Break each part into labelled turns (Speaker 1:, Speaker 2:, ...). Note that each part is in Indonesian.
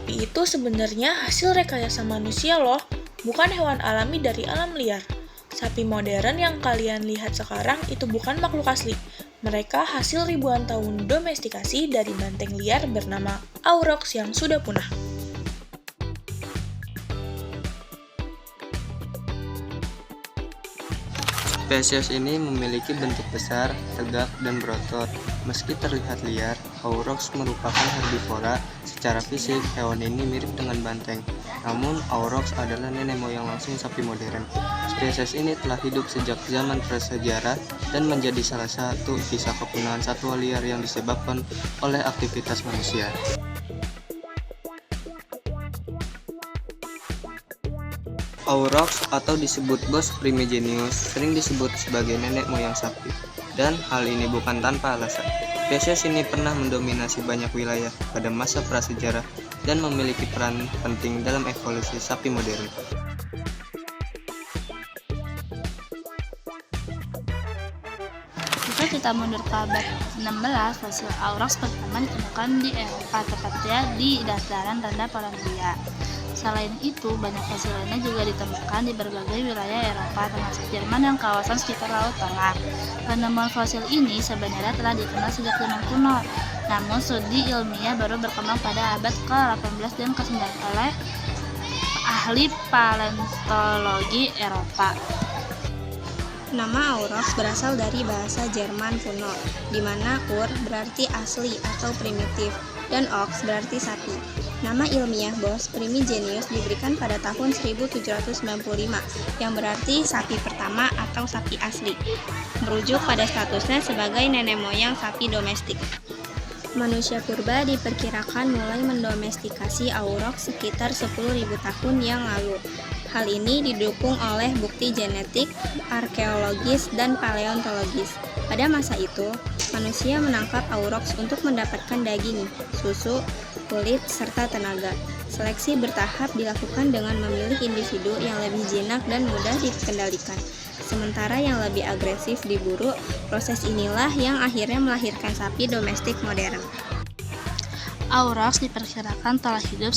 Speaker 1: Sapi itu sebenarnya hasil rekayasa manusia loh, bukan hewan alami dari alam liar. Sapi modern yang kalian lihat sekarang itu bukan makhluk asli. Mereka hasil ribuan tahun domestikasi dari banteng liar bernama Aurochs yang sudah punah.
Speaker 2: Spesies ini memiliki bentuk besar, tegak, dan berotot. Meski terlihat liar, Aurochs merupakan herbivora. Secara fisik, hewan ini mirip dengan banteng. Namun, Aurochs adalah nenek moyang langsung sapi modern. Spesies ini telah hidup sejak zaman prasejarah dan menjadi salah satu kisah kepunahan satwa liar yang disebabkan oleh aktivitas manusia. Aurochs atau disebut Bos primigenius sering disebut sebagai nenek moyang sapi, dan hal ini bukan tanpa alasan. Spesies ini pernah mendominasi banyak wilayah pada masa prasejarah dan memiliki peran penting dalam evolusi sapi modern.
Speaker 3: Jika kita mundur ke abad 16, fosil Aurochs pertama ditemukan di Eropa, tepatnya di dataran rendah Polandia. Selain itu, banyak fosil lainnya juga ditemukan di berbagai wilayah Eropa, termasuk Jerman dan kawasan sekitar Laut Tengah. Penemuan fosil ini sebenarnya telah dikenal sejak zaman kuno, namun studi ilmiah baru berkembang pada abad ke-18 dan ke-19 oleh ahli paleontologi Eropa.
Speaker 4: Nama Aurochs berasal dari bahasa Jerman kuno, di mana ur berarti asli atau primitif, dan ox berarti sapi. Nama ilmiah Bos primigenius diberikan pada tahun 1795, yang berarti sapi pertama atau sapi asli, merujuk pada statusnya sebagai nenek moyang sapi domestik. Manusia purba diperkirakan mulai mendomestikasi Aurochs sekitar 10.000 tahun yang lalu. Hal ini didukung oleh bukti genetik, arkeologis, dan paleontologis. Pada masa itu, manusia menangkap Aurochs untuk mendapatkan daging, susu, kulit, serta tenaga. Seleksi bertahap dilakukan dengan memilih individu yang lebih jinak dan mudah dikendalikan, sementara yang lebih agresif diburu. Proses inilah yang akhirnya melahirkan sapi domestik modern.
Speaker 3: Aurochs diperkirakan telah hidup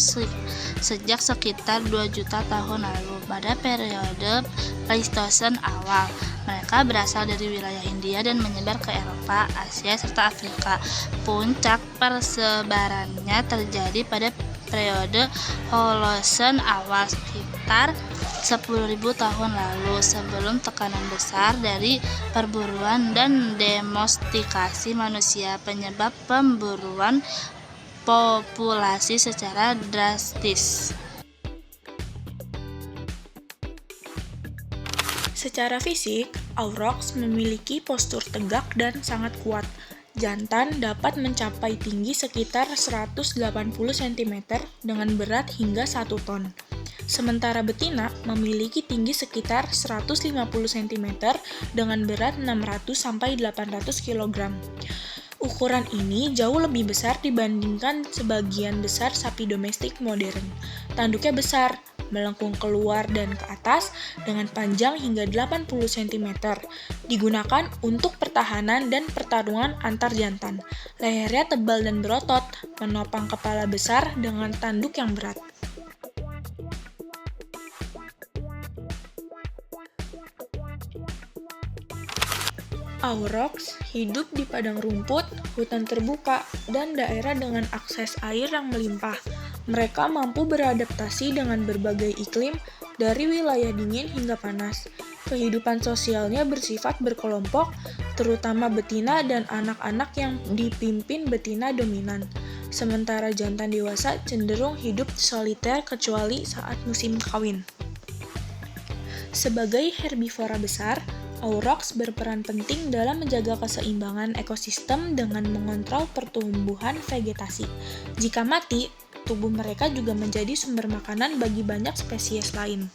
Speaker 3: sejak sekitar 2 juta tahun lalu. Pada periode Pleistosen awal, mereka berasal dari wilayah India dan menyebar ke Eropa, Asia, serta Afrika. Puncak persebarannya terjadi pada periode Holosen awal, sekitar 10.000 tahun lalu, sebelum tekanan besar dari perburuan dan domestikasi manusia penyebab pemburuan populasi secara drastis.
Speaker 1: Secara fisik, Aurochs memiliki postur tegak dan sangat kuat. Jantan dapat mencapai tinggi sekitar 180 cm dengan berat hingga 1 ton. Sementara betina memiliki tinggi sekitar 150 cm dengan berat 600-800 kg. Ukuran ini jauh lebih besar dibandingkan sebagian besar sapi domestik modern. Tanduknya besar, melengkung keluar dan ke atas dengan panjang hingga 80 cm. Digunakan untuk pertahanan dan pertarungan antar jantan. Lehernya tebal dan berotot, menopang kepala besar dengan tanduk yang berat. Aurochs hidup di padang rumput, hutan terbuka, dan daerah dengan akses air yang melimpah. Mereka mampu beradaptasi dengan berbagai iklim, dari wilayah dingin hingga panas. Kehidupan sosialnya bersifat berkelompok, terutama betina dan anak-anak yang dipimpin betina dominan. Sementara jantan dewasa cenderung hidup soliter kecuali saat musim kawin. Sebagai herbivora besar, Aurochs berperan penting dalam menjaga keseimbangan ekosistem dengan mengontrol pertumbuhan vegetasi. Jika mati, tubuh mereka juga menjadi sumber makanan bagi banyak spesies lain.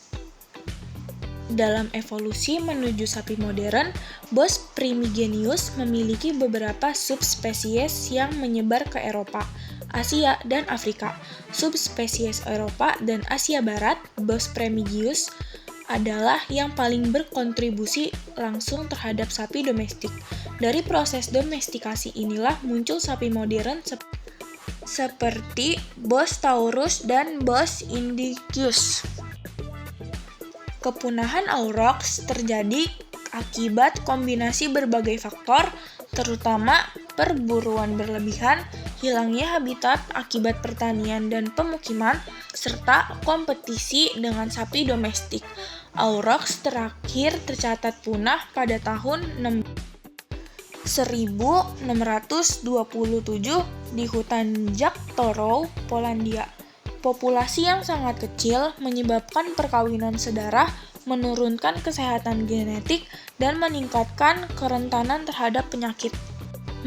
Speaker 1: Dalam evolusi menuju sapi modern, Bos primigenius memiliki beberapa subspesies yang menyebar ke Eropa, Asia, dan Afrika. Subspesies Eropa dan Asia Barat, Bos primigenius, adalah yang paling berkontribusi langsung terhadap sapi domestik. Dari proses domestikasi inilah muncul sapi modern seperti Bos taurus dan Bos indicus. Kepunahan aurochs terjadi akibat kombinasi berbagai faktor, terutama perburuan berlebihan, hilangnya habitat akibat pertanian dan pemukiman, serta kompetisi dengan sapi domestik. Aurochs terakhir tercatat punah pada tahun 1627 di hutan Jaktorow, Polandia. Populasi yang sangat kecil menyebabkan perkawinan sedarah, menurunkan kesehatan genetik, dan meningkatkan kerentanan terhadap penyakit.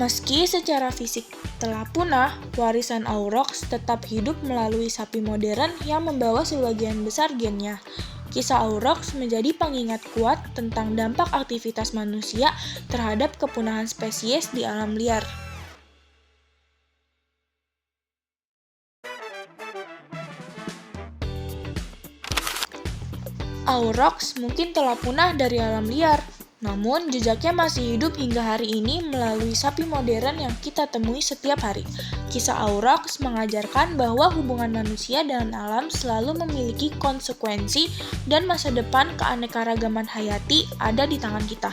Speaker 1: Meski secara fisik telah punah, warisan aurochs tetap hidup melalui sapi modern yang membawa sebagian besar gennya. Kisah aurochs menjadi pengingat kuat tentang dampak aktivitas manusia terhadap kepunahan spesies di alam liar. Aurochs mungkin telah punah dari alam liar, namun jejaknya masih hidup hingga hari ini melalui sapi modern yang kita temui setiap hari. Kisah aurochs mengajarkan bahwa hubungan manusia dengan alam selalu memiliki konsekuensi dan masa depan keanekaragaman hayati ada di tangan kita.